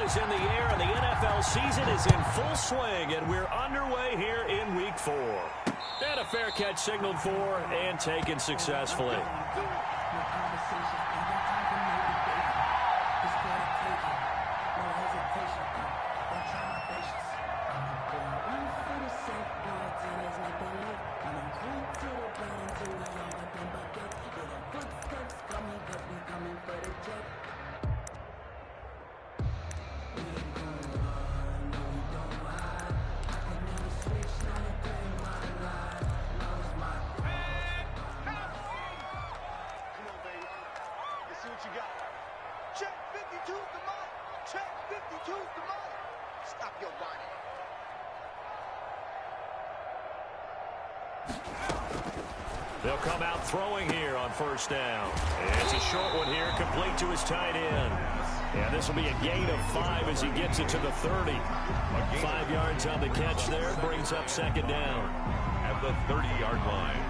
is in the air, and the NFL season is in full swing, and we're underway here in Week 4. And a fair catch signaled for and taken successfully. They'll come out throwing here on first down. It's a short one here, complete to his tight end. And this will be a gain of 5 as he gets it to the 30. 5 yards on the catch there, brings up second down. At the 30-yard line.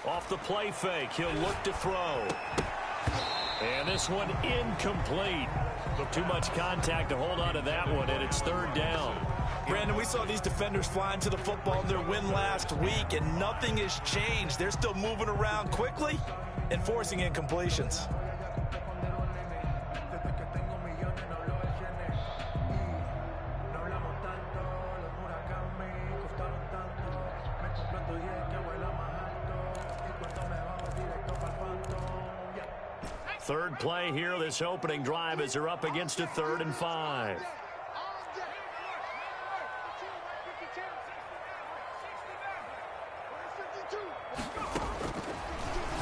Off the play fake, he'll look to throw. And this one incomplete. Too much contact to hold on to that one, and it's third down. Brandon, we saw these defenders fly into the football in their win last week, and nothing has changed. They're still moving around quickly and forcing incompletions. Third play here, this opening drive as they're up against a 3rd and 5.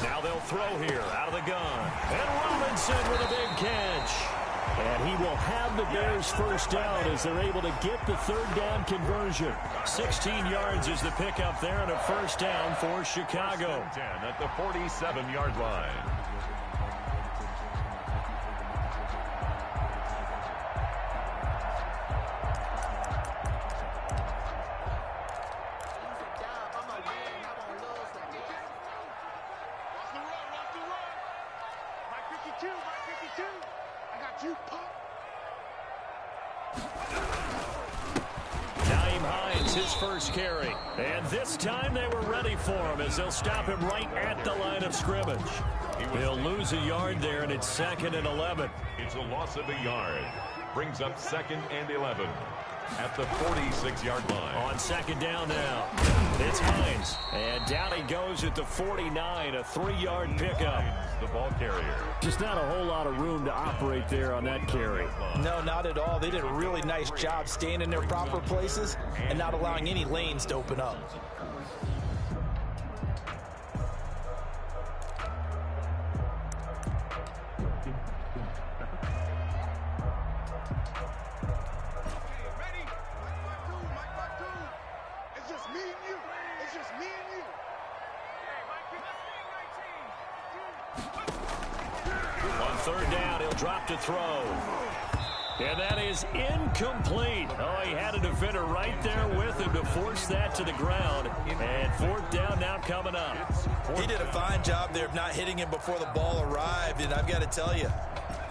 Now they'll throw here out of the gun. And Robinson with a big catch. And he will have the Bears first down as they're able to get the third down conversion. 16 yards is the pickup there and a first down for Chicago. 10 at the 47-yard line. His first carry. And this time they were ready for him as they'll stop him right at the line of scrimmage. He'll lose a yard there, and it's 2nd and 11. It's a loss of a yard. Brings up 2nd and 11 at the 46-yard line. On second down now, it's Hines. And down he goes at the 49, a 3-yard pickup. The ball carrier. Just not a whole lot of room to operate there on that carry. No, not at all. They did a really nice job staying in their proper places and not allowing any lanes to open up. Third down, he'll drop to throw. And that is incomplete. Oh, he had a defender right there with him to force that to the ground. And 4th down now coming up. He did a fine job there of not hitting him before the ball arrived. And I've got to tell you,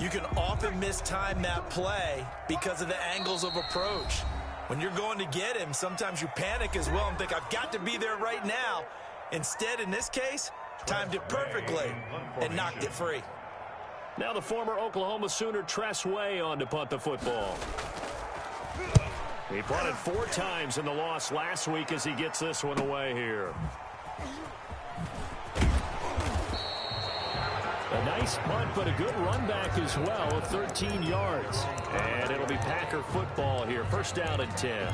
you can often mistime that play because of the angles of approach. When you're going to get him, sometimes you panic as well and think, I've got to be there right now. Instead, in this case, timed it perfectly and knocked it free. Now the former Oklahoma Sooner Tress Way on to punt the football. He punted 4 times in the loss last week as he gets this one away here. A nice punt, but a good run back as well of 13 yards. And it'll be Packer football here. First down and 10.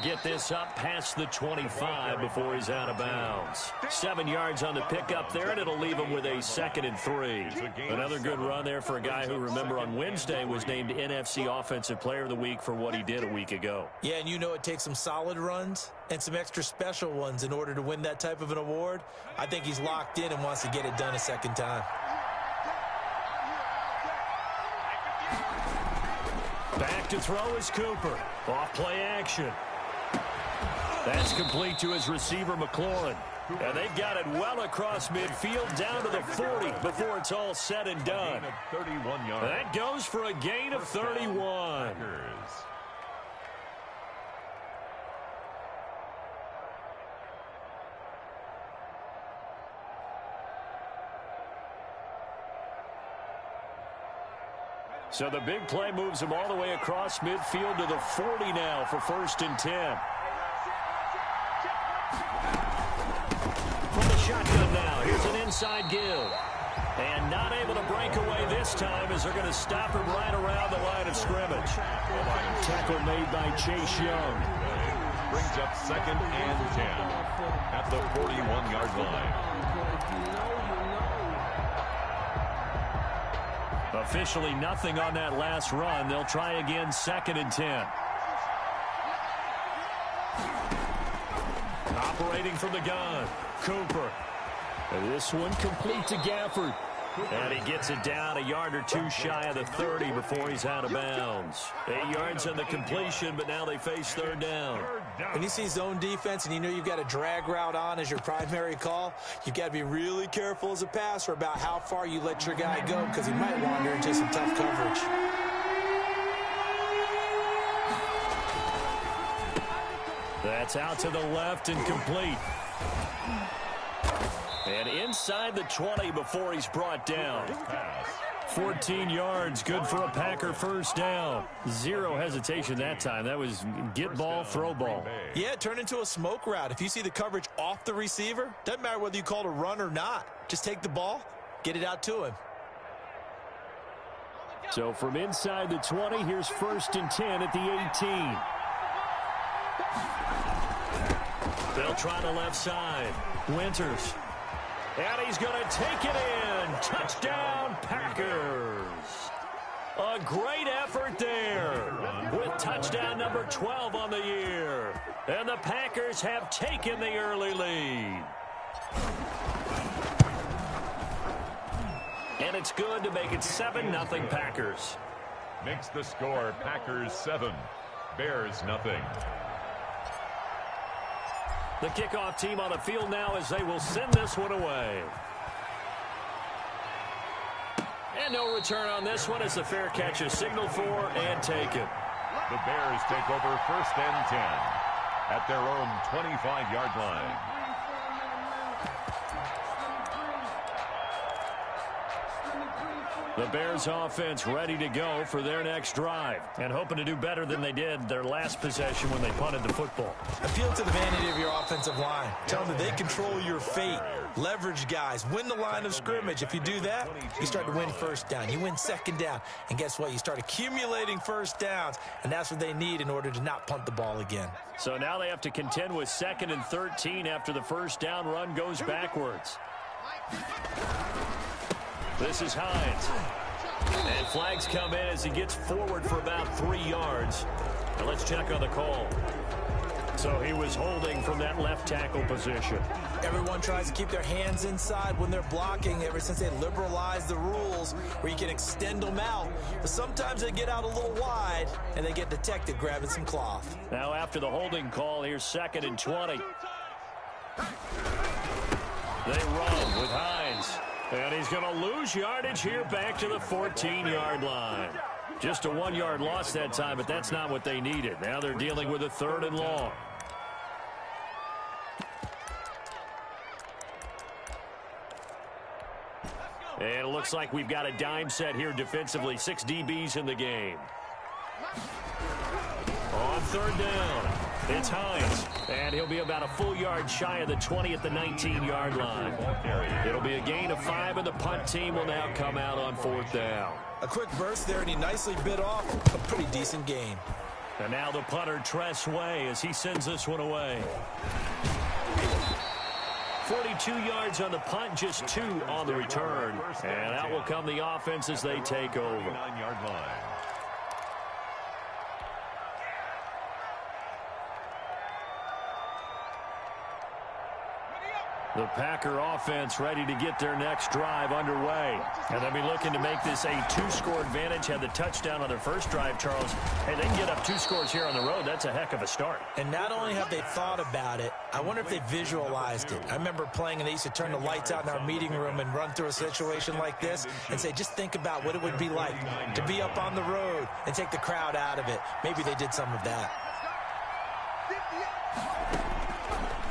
get this up past the 25 before he's out of bounds. 7 yards on the pickup there, and it'll leave him with a 2nd and 3. Another good run there for a guy who, remember, on Wednesday was named NFC Offensive Player of the Week for what he did a week ago. Yeah, and you know it takes some solid runs and some extra special ones in order to win that type of an award. I think he's locked in and wants to get it done a second time. Back to throw is Cooper. Off play action. That's complete to his receiver, McLaurin. And they've got it well across midfield down to the 40 before it's all said and done. 31 yards. That goes for a gain of 31. So the big play moves him all the way across midfield to the 40 now for 1st and 10. From the shotgun now, here's an inside give. And not able to break away this time as they're going to stop him right around the line of scrimmage. Tackle made by Chase Young. Brings up 2nd and 10 at the 41-yard line. Officially nothing on that last run. They'll try again, 2nd and 10. Operating from the gun, Cooper. And this one complete to Gafford. And he gets it down a yard or two shy of the 30 before he's out of bounds. 8 yards on the completion, but now they face 3rd down. When you see zone defense and you know you've got a drag route on as your primary call, you've got to be really careful as a passer about how far you let your guy go because he might wander into some tough coverage. That's out to the left and complete. And inside the 20 before he's brought down. 14 yards, good for a Packer 1st down. Zero hesitation that time. That was get ball, throw ball. Yeah, turn into a smoke route. If you see the coverage off the receiver, doesn't matter whether you call it a run or not. Just take the ball, get it out to him. So from inside the 20, here's 1st and 10 at the 18. They'll try the left side. Winters. And he's going to take it in. Touchdown, Packers. A great effort there with touchdown number 12 on the year. And the Packers have taken the early lead. And it's good to make it 7-0 Packers. Makes the score Packers 7, Bears nothing. The kickoff team on the field now as they will send this one away. And no return on this one as the fair catch is signaled for and taken. The Bears take over 1st and 10 at their own 25-yard line. The Bears offense ready to go for their next drive and hoping to do better than they did their last possession when they punted the football. Appeal to the vanity of your offensive line. Tell them that they control your fate. Leverage guys. Win the line of scrimmage. If you do that, you start to win 1st down. You win 2nd down. And guess what? You start accumulating 1st downs. And that's what they need in order to not punt the ball again. So now they have to contend with 2nd and 13 after the 1st down run goes backwards. This is Hines. And flags come in as he gets forward for about 3 yards. Now let's check on the call. So he was holding from that left tackle position. Everyone tries to keep their hands inside when they're blocking ever since they liberalized the rules where you can extend them out. But sometimes they get out a little wide and they get detected grabbing some cloth. Now after the holding call, here's 2nd and 20. They run with Hines. And he's going to lose yardage here back to the 14-yard line. Just a 1-yard loss that time, but that's not what they needed. Now they're dealing with a 3rd and long. And it looks like we've got a dime set here defensively. 6 DBs in the game. On 3rd down, it's Hines. And he'll be about a full yard shy of the 20 at the 19-yard line. It'll be a gain of 5, and the punt team will now come out on 4th down. A quick burst there, and he nicely bit off a pretty decent gain. And now the punter, Tress Way, as he sends this one away. 42 yards on the punt, just 2 on the return. And out will come the offense as they take over. 9-yard line. The Packer offense ready to get their next drive underway. And they'll be looking to make this a 2-score advantage. Had the touchdown on their first drive, Charles. Hey, they can get up 2 scores here on the road. That's a heck of a start. And not only have they thought about it, I wonder if they visualized it. I remember playing and they used to turn the lights out in our meeting room and run through a situation like this and say, just think about what it would be like to be up on the road and take the crowd out of it. Maybe they did some of that.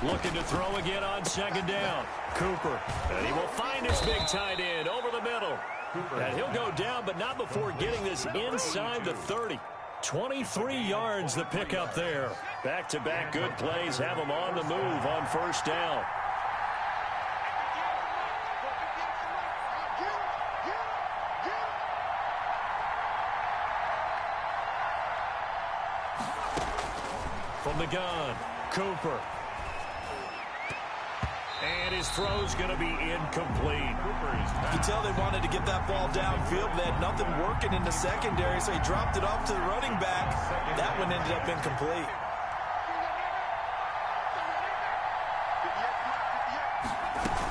Looking to throw again on second down. Cooper. And he will find his big tight end over the middle. And he'll go down, but not before getting this inside the 30. 23 yards the pickup there. Back-to-back good plays have him on the move on first down. From the gun, Cooper. And his throw's going to be incomplete. You can tell they wanted to get that ball downfield. They had nothing working in the secondary, so he dropped it off to the running back. That one ended up incomplete.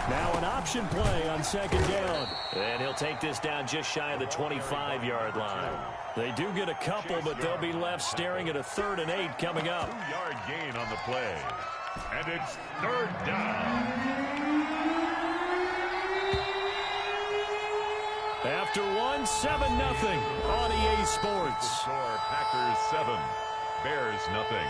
Now an option play on second down. And he'll take this down just shy of the 25-yard line. They do get a couple, but they'll be left staring at a 3rd and 8 coming up. 2-yard gain on the play. And it's 3rd down. After 1, 7-0 on EA Sports. Score Packers 7, Bears nothing.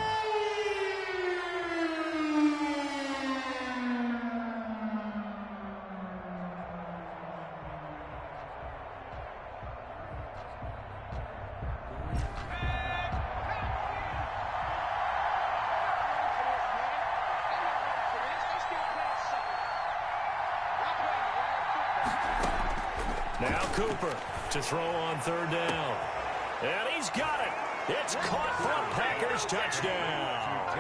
Now Cooper to throw on 3rd down. And he's got it. It's caught for a Packers touchdown.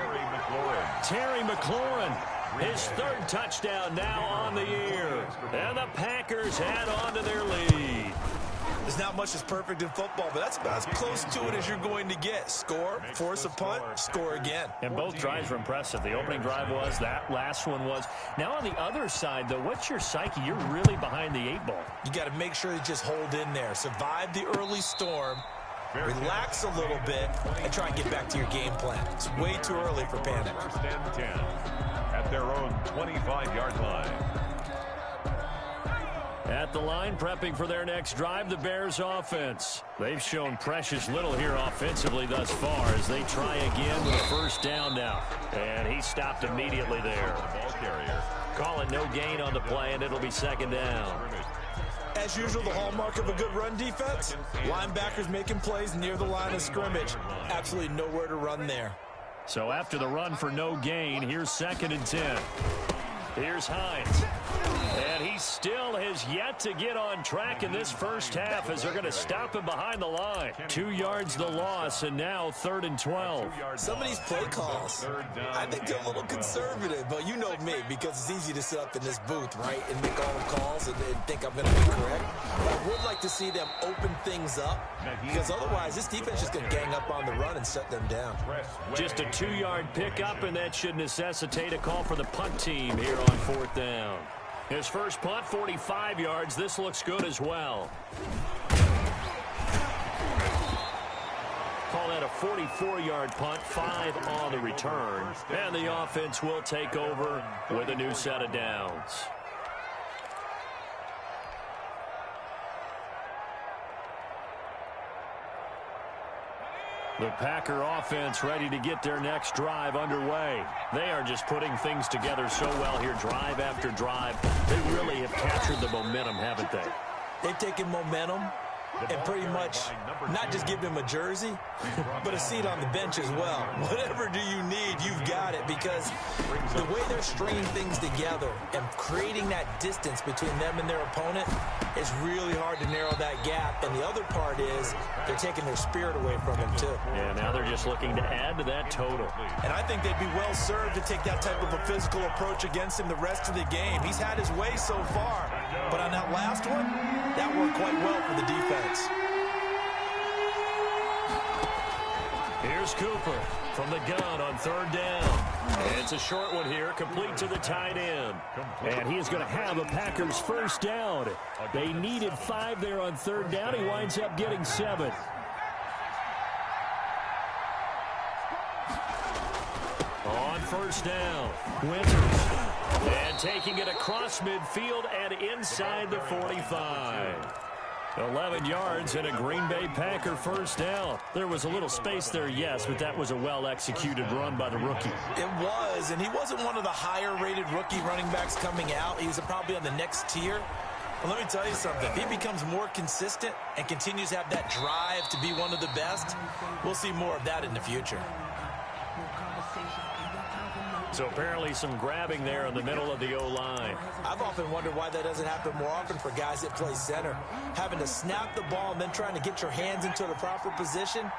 Terry McLaurin, his 3rd touchdown now on the year. And the Packers add on to their lead. There's not much that's perfect in football, but that's about as close to it as you're going to get. Score, force a punt, score again. And both drives were impressive. The opening drive was, that last one was. Now on the other side, though, what's your psyche? You're really behind the 8 ball. You got to make sure you just hold in there. Survive the early storm, relax a little bit, and try and get back to your game plan. It's way too early for panic. 1st and 10 at their own 25-yard line. At the line, prepping for their next drive, the Bears offense. They've shown precious little here offensively thus far as they try again with a 1st down now. And he stopped immediately there. Ball carrier. Call it no gain on the play, and it'll be 2nd down. As usual, the hallmark of a good run defense, linebackers making plays near the line of scrimmage. Absolutely nowhere to run there. So after the run for no gain, here's 2nd and 10. Here's Hines. And he still has yet to get on track in this first half as they're going to stop him behind the line. 2 yards the loss, and now 3rd and 12. Some of these play calls, I think they're a little conservative, but you know me, because it's easy to sit up in this booth, right, and make all the calls and think I'm going to be correct. But I would like to see them open things up, because otherwise this defense is going to gang up on the run and shut them down. Just a 2-yard pickup, and that should necessitate a call for the punt team here on 4th down. His first punt, 45 yards. This looks good as well. Call that a 44-yard punt, 5 on the return. And the offense will take over with a new set of downs. The Packer offense ready to get their next drive underway. They are just putting things together so well here, drive after drive. They really have captured the momentum, haven't they? They've taken momentum, and pretty much not just give him a jersey, but a seat on the bench as well. Whatever do you need, you've got it, because the way they're stringing things together and creating that distance between them and their opponent is really hard to narrow that gap. And the other part is they're taking their spirit away from him, too. Yeah, now they're just looking to add to that total. And I think they'd be well served to take that type of a physical approach against him the rest of the game. He's had his way so far, but on that last one, that worked quite well for the defense. Here's Cooper from the gun on third down. It's a short one here, complete to the tight end. And he is going to have a Packers first down. They needed 5 there on third down. He winds up getting 7. On first down, Winters. And taking it across midfield and inside the 45. 11 yards and a Green Bay Packer first down. There was a little space there, yes, but that was a well-executed run by the rookie. It was, and he wasn't one of the higher-rated rookie running backs coming out. He's probably on the next tier. But let me tell you something. If he becomes more consistent and continues to have that drive to be one of the best, we'll see more of that in the future. So apparently some grabbing there in the middle of the O-line. I've often wondered why that doesn't happen more often for guys that play center. Having to snap the ball and then trying to get your hands into the proper position,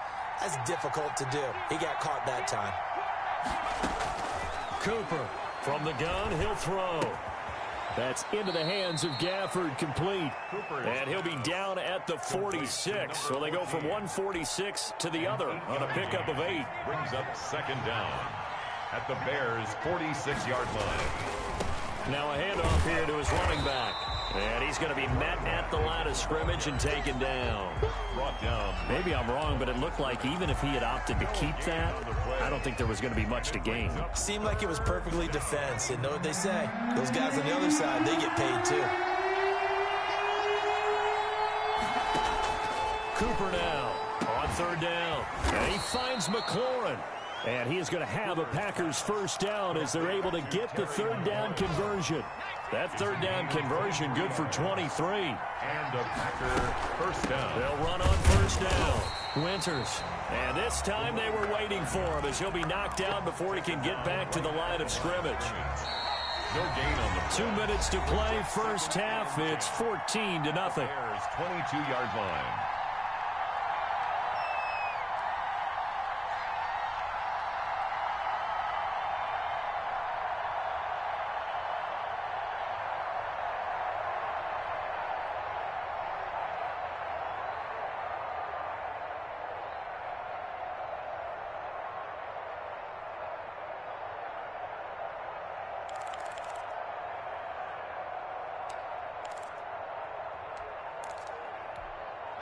that's difficult to do. He got caught that time. Cooper from the gun, he'll throw. That's into the hands of Gafford, complete. And he'll be down at the 46. So they go from 146 to the other on a pickup of 8. Brings up second down at the Bears' 46-yard line. Now a handoff here to his running back. And he's going to be met at the line of scrimmage and taken down. Brought down. Maybe I'm wrong, but it looked like even if he had opted to keep that, I don't think there was going to be much to gain. Seemed like it was perfectly defense. And know what they say? Those guys on the other side, they get paid too. Cooper now on third down. And he finds McLaurin. And he is going to have a Packers first down as they're able to get the third down conversion. That third down conversion good for 23. And a Packer first down. They'll run on first down. Winters. And this time they were waiting for him as he'll be knocked out before he can get back to the line of scrimmage. No gain on the 2 minutes to play, first half. It's 14-0. Bears' 22-yard line.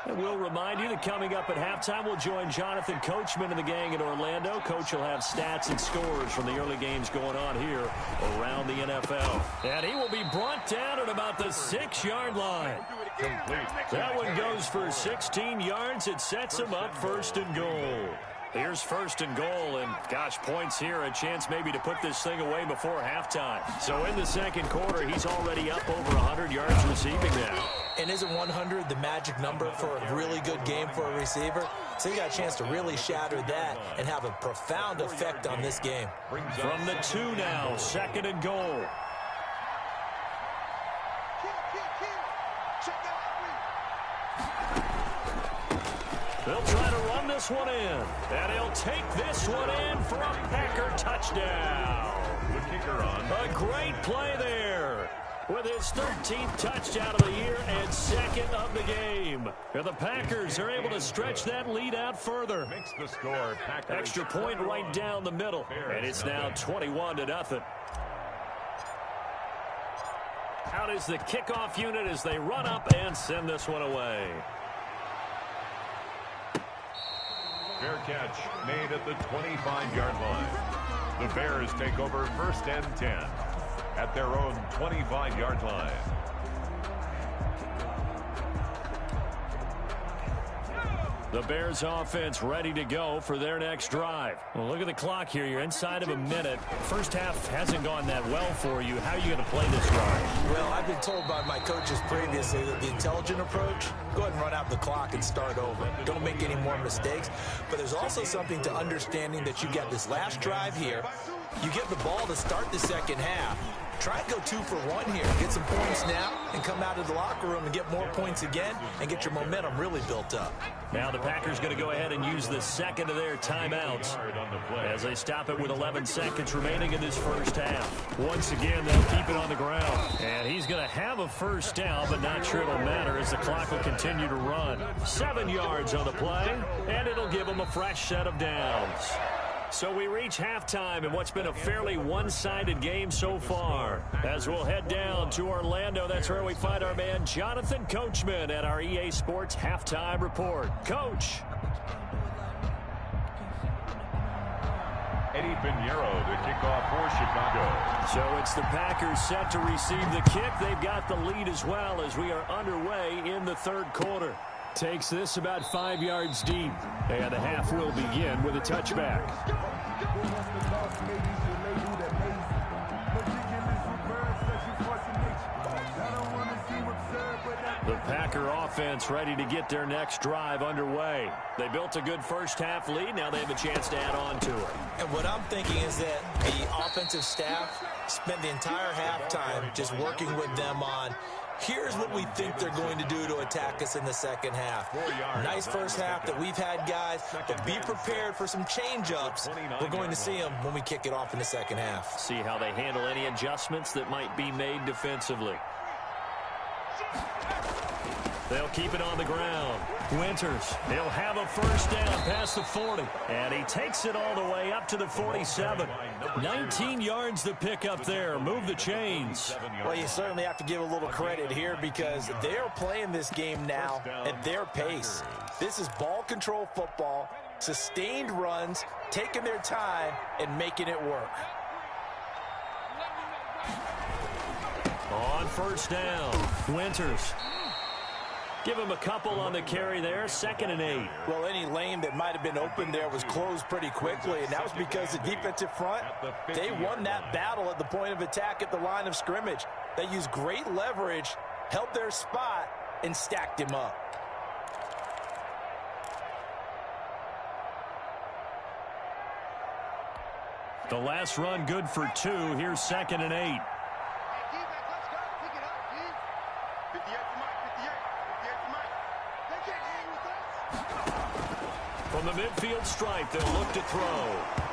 And we'll remind you that coming up at halftime, we'll join Jonathan Coachman and the gang in Orlando. Coach will have stats and scores from the early games going on here around the NFL. And he will be brought down at about the 6-yard line. That one goes for 16 yards. It sets him up first and goal. Here's first and goal, and gosh, points here, a chance maybe to put this thing away before halftime. So in the second quarter, he's already up over 100 yards receiving now. And isn't 100 the magic number for a really good game for a receiver? So he got a chance to really shatter that and have a profound effect on this game. From the 2 now, second and goal. They'll try to run this one in. And he'll take this one in for a Packer touchdown. The kicker on. A great play there with his 13th touchdown of the year and second of the game. And the Packers are able to stretch that lead out further. Makes the score. Packers. Extra point right down the middle. And it's now 21-0. Out is the kickoff unit as they run up and send this one away. Fair catch made at the 25-yard line. The Bears take over first and 10 at their own 25-yard line. The Bears offense ready to go for their next drive. Well, look at the clock here. You're inside of a minute. First half hasn't gone that well for you. How are you going to play this drive? Well, I've been told by my coaches previously that the intelligent approach, go ahead and run out the clock and start over. Don't make any more mistakes. But there's also something to understanding that you got this last drive here. You get the ball to start the second half. Try and go 2 for 1 here. Get some points now and come out of the locker room and get more points again and get your momentum really built up. Now the Packers going to go ahead and use the second of their timeouts as they stop it with 11 seconds remaining in this first half. Once again, they'll keep it on the ground. And he's going to have a first down, but not sure it'll matter as the clock will continue to run. 7 yards on the play, and it'll give him a fresh set of downs. So we reach halftime in what's been a fairly one-sided game so far. As we'll head down to Orlando, that's where we find our man Jonathan Coachman at our EA Sports Halftime Report. Coach. Eddie Pinheiro, the kickoff for Chicago. So it's the Packers set to receive the kick. They've got the lead as well as we are underway in the third quarter. Takes this about 5 yards deep. And the half will begin with a touchback. The Packer offense ready to get their next drive underway. They built a good first half lead. Now they have a chance to add on to it. And what I'm thinking is that the offensive staff spent the entire halftime just working with them on here's what we think they're going to do to attack us in the second half. Nice first half that we've had, guys, but be prepared for some change-ups. We're going to see them when we kick it off in the second half. See how they handle any adjustments that might be made defensively. They'll keep it on the ground. Winters, he'll have a first down past the 40. And he takes it all the way up to the 47. 19 yards to pick up there. Move the chains. Well, you certainly have to give a little credit here because they're playing this game now at their pace. This is ball control football, sustained runs, taking their time, and making it work. On first down, Winters. Give him a couple on the carry there, 2nd and 8. Well, any lane that might have been open there was closed pretty quickly, and that was because the defensive front, they won that battle at the point of attack at the line of scrimmage. They used great leverage, held their spot, and stacked him up. The last run good for 2. Here's 2nd and 8. From the midfield stripe, they'll look to throw.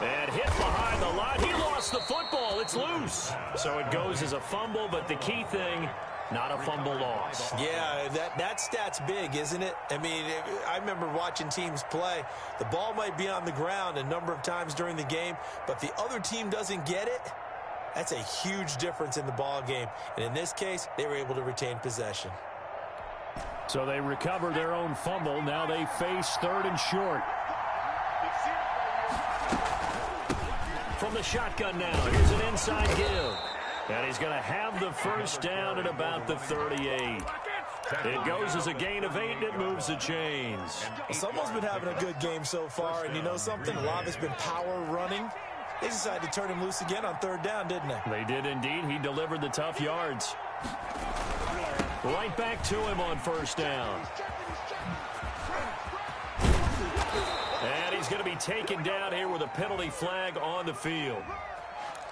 And hit behind the line. He lost the football. It's loose. So it goes as a fumble, but the key thing, not a fumble loss. Yeah, that stat's big, isn't it? I mean, I remember watching teams play. The ball might be on the ground a number of times during the game, but if the other team doesn't get it, that's a huge difference in the ball game. And in this case, they were able to retain possession. So they recover their own fumble. Now they face 3rd and short. From the shotgun now, here's an inside give. And he's going to have the first down at about the 38. It goes as a gain of 8, and it moves the chains. Someone's been having a good game so far, and you know something? A lot of it's been power running. They decided to turn him loose again on 3rd down, didn't they? They did indeed. He delivered the tough yards. Right back to him on first down. And he's going to be taken down here with a penalty flag on the field.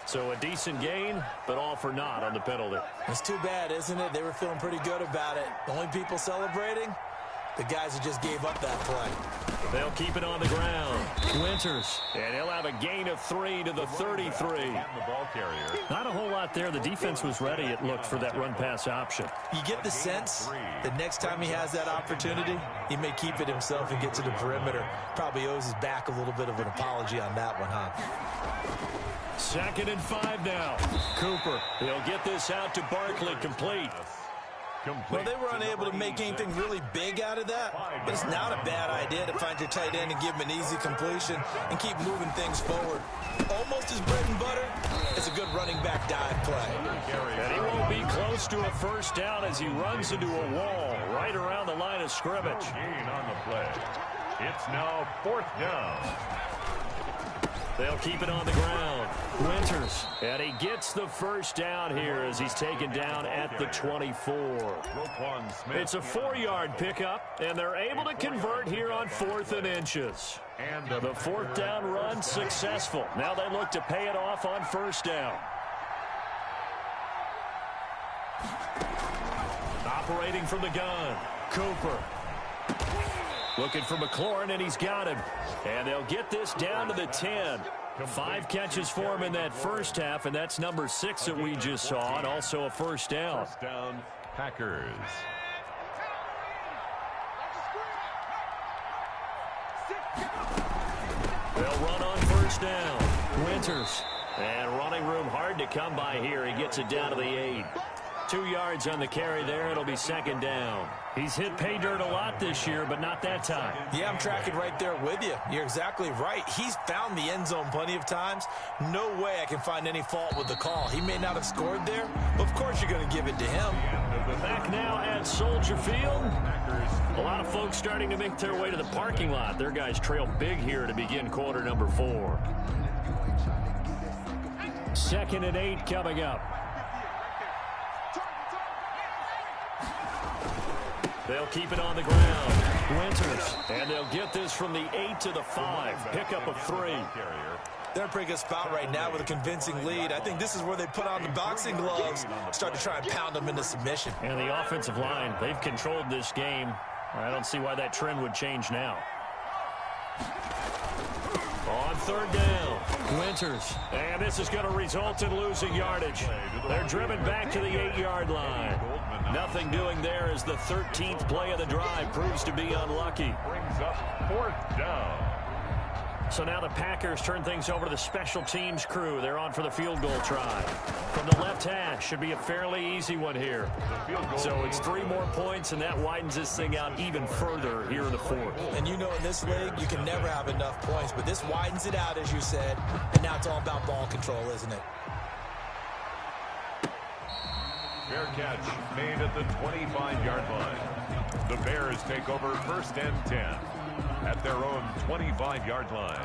So a decent gain, but all for naught on the penalty. It's too bad, isn't it? They were feeling pretty good about it. The only people celebrating, the guys who just gave up that play. They'll keep it on the ground. Winters, and he'll have a gain of 3 to the 33. Not a whole lot there. The defense was ready, it looked, for that run-pass option. You get the sense that next time he has that opportunity, he may keep it himself and get to the perimeter. Probably owes his back a little bit of an apology on that one, huh? 2nd and 5 now. Cooper, he'll get this out to Barkley, complete. Well, they were unable to make anything really big out of that, but it's not a bad idea to find your tight end and give him an easy completion and keep moving things forward. Almost his bread and butter is a good running back dive play. And he won't be close to a first down as he runs into a wall right around the line of scrimmage. Gain on the play. It's now 4th down. They'll keep it on the ground. Winters, and he gets the first down here as he's taken down at the 24. It's a 4-yard pickup, and they're able to convert here on 4th and inches. And the 4th down run successful. Now they look to pay it off on 1st down. Operating from the gun, Cooper. Looking for McLaurin, and he's got him. And they'll get this down to the 10. 5 catches for him in that first half, and that's number 6 that we just saw, and also a first down. First down, Packers. They'll run on 1st down. Winters. And running room hard to come by here. He gets it down to the 8. 2 yards on the carry there. It'll be 2nd down. He's hit pay dirt a lot this year, but not that time. Yeah, I'm tracking right there with you. You're exactly right. He's found the end zone plenty of times. No way I can find any fault with the call. He may not have scored there, but of course you're going to give it to him. Back now at Soldier Field. A lot of folks starting to make their way to the parking lot. Their guys trail big here to begin quarter number 4. 2nd and 8 coming up. They'll keep it on the ground. Winters. And they'll get this from the 8 to the 5. Pickup of 3. They're in a pretty good spot right now with a convincing lead. I think this is where they put on the boxing gloves, start to try and pound them into submission. And the offensive line, they've controlled this game. I don't see why that trend would change now. On 3rd down, Winters. And this is going to result in losing yardage. They're driven back to the 8-yard line. Nothing doing there as the 13th play of the drive proves to be unlucky. Brings up 4th down. So now the Packers turn things over to the special teams crew. They're on for the field goal try. From the left hash, should be a fairly easy one here. So it's 3 more points, and that widens this thing out even further here in the 4th. And you know in this league, you can never have enough points, but this widens it out, as you said, and now it's all about ball control, isn't it? Fair catch made at the 25-yard line. The Bears take over 1st and 10 at their own 25-yard line.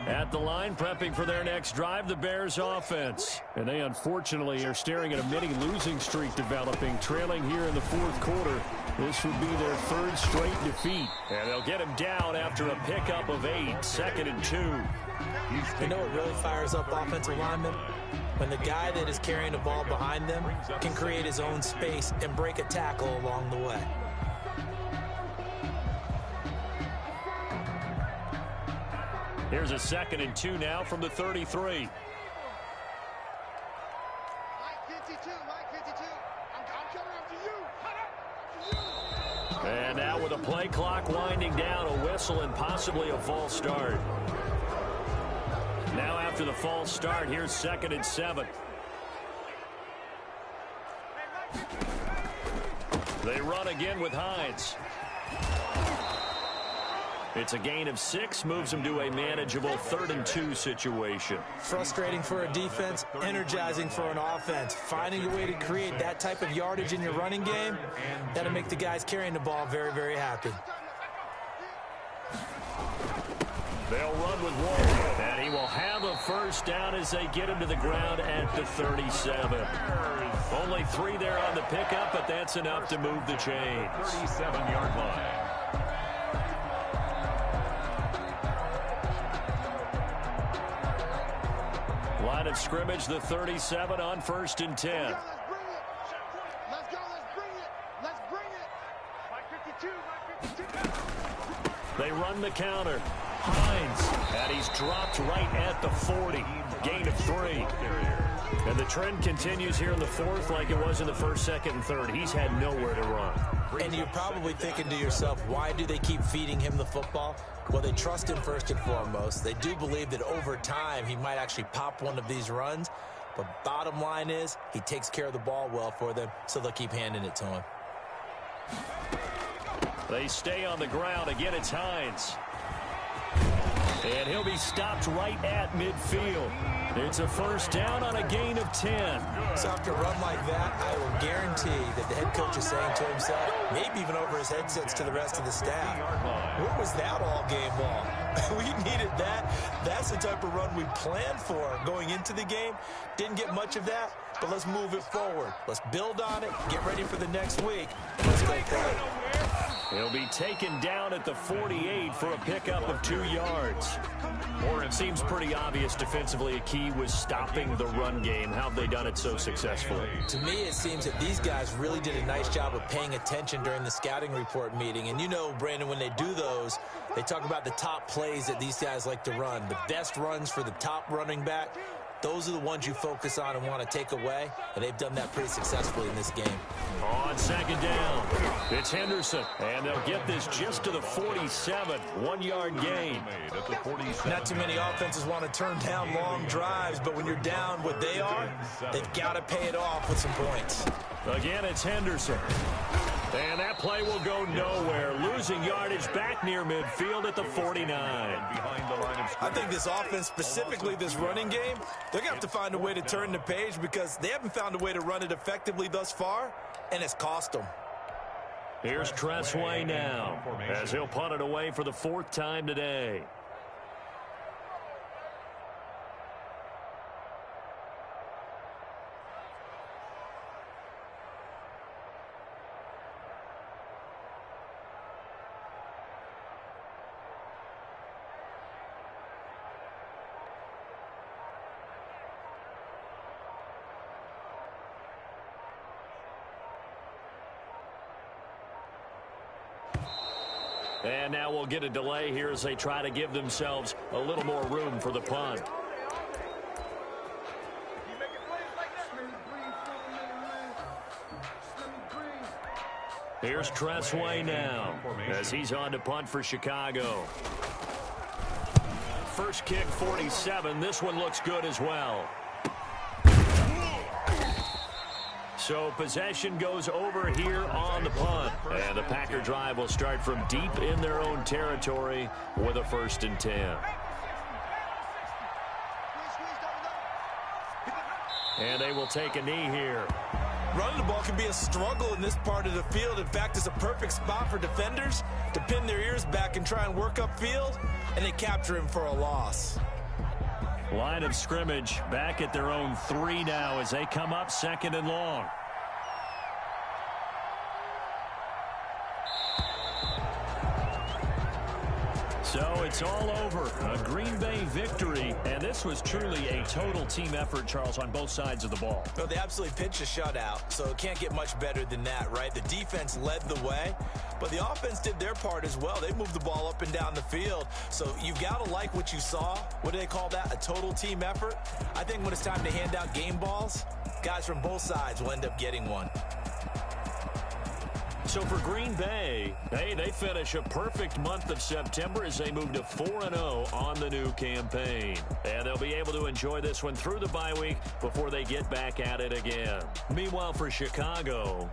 At the line, prepping for their next drive, the Bears offense. And they unfortunately are staring at a mini losing streak developing, trailing here in the 4th quarter. This would be their 3rd straight defeat. And they'll get him down after a pickup of 8, 2nd and 2. You know what really fires up offensive linemen? When the guy that is carrying the ball behind them can create his own space and break a tackle along the way. Here's a 2nd and 2 now from the 33. And now with a play clock winding down, a whistle and possibly a false start. Now after the false start, here's 2nd and 7. They run again with Hines. It's a gain of 6, moves them to a manageable 3rd and 2 situation. Frustrating for a defense, energizing for an offense. Finding a way to create that type of yardage in your running game, that'll make the guys carrying the ball very, very happy. They'll run with Wall, and he will have a first down as they get him to the ground at the 37. Only 3 there on the pickup, but that's enough to move the chains. 37-yard line. Line of scrimmage, the 37 on 1st and 10. Let's go, let's bring it. 552. They run the counter. Hines, and he's dropped right at the 40. Gain of 3. And the trend continues here in the 4th like it was in the 1st, 2nd, and 3rd. He's had nowhere to run. And you're probably thinking to yourself, why do they keep feeding him the football? Well, they trust him first and foremost. They do believe that over time he might actually pop one of these runs. But bottom line is he takes care of the ball well for them, so they'll keep handing it to him. They stay on the ground. Again, it's Hines. And he'll be stopped right at midfield. It's a first down on a gain of 10. So after a run like that, I will guarantee that the head coach is saying to himself, maybe even over his headsets to the rest of the staff, where was that all game long? We needed that. That's the type of run we planned for going into the game. Didn't get much of that, but let's move it forward. Let's build on it, get ready for the next week. Let's go play. He'll be taken down at the 48 for a pickup of 2 yards. It seems pretty obvious defensively a key was stopping the run game. How have they done it so successfully? To me, it seems that these guys really did a nice job of paying attention during the scouting report meeting. And you know, Brandon, when they do those, they talk about the top plays that these guys like to run. The best runs for the top running back. Those are the ones you focus on and want to take away, and they've done that pretty successfully in this game. On second down, it's Henderson, and they'll get this just to the 47, 1-yard gain. Not too many offenses want to turn down long drives, but when you're down what they are, they've got to pay it off with some points. Again, it's Henderson. And that play will go nowhere, losing yardage back near midfield at the 49. I think this offense, specifically this running game, they're going to have to find a way to turn the page because they haven't found a way to run it effectively thus far, and it's cost them. Here's Tressway now, as he'll punt it away for the 4th time today. And now we'll get a delay here as they try to give themselves a little more room for the punt. Here's Tressway now as he's on to punt for Chicago. First kick, 47. This one looks good as well. So possession goes over here on the punt. And the Packer drive will start from deep in their own territory with a 1st and 10. And they will take a knee here. Running the ball can be a struggle in this part of the field. In fact, it's a perfect spot for defenders to pin their ears back and try and work upfield, and they capture him for a loss. Line of scrimmage back at their own 3 now as they come up 2nd and long. So it's all over. A Green Bay victory, and this was truly a total team effort, Charles, on both sides of the ball. Well, they absolutely pitched a shutout, so it can't get much better than that, right? The defense led the way, but the offense did their part as well. They moved the ball up and down the field, so you've got to like what you saw. What do they call that? A total team effort? I think when it's time to hand out game balls, guys from both sides will end up getting one. So for Green Bay, hey, they finish a perfect month of September as they move to 4-0 on the new campaign. And they'll be able to enjoy this one through the bye week before they get back at it again. Meanwhile, for Chicago,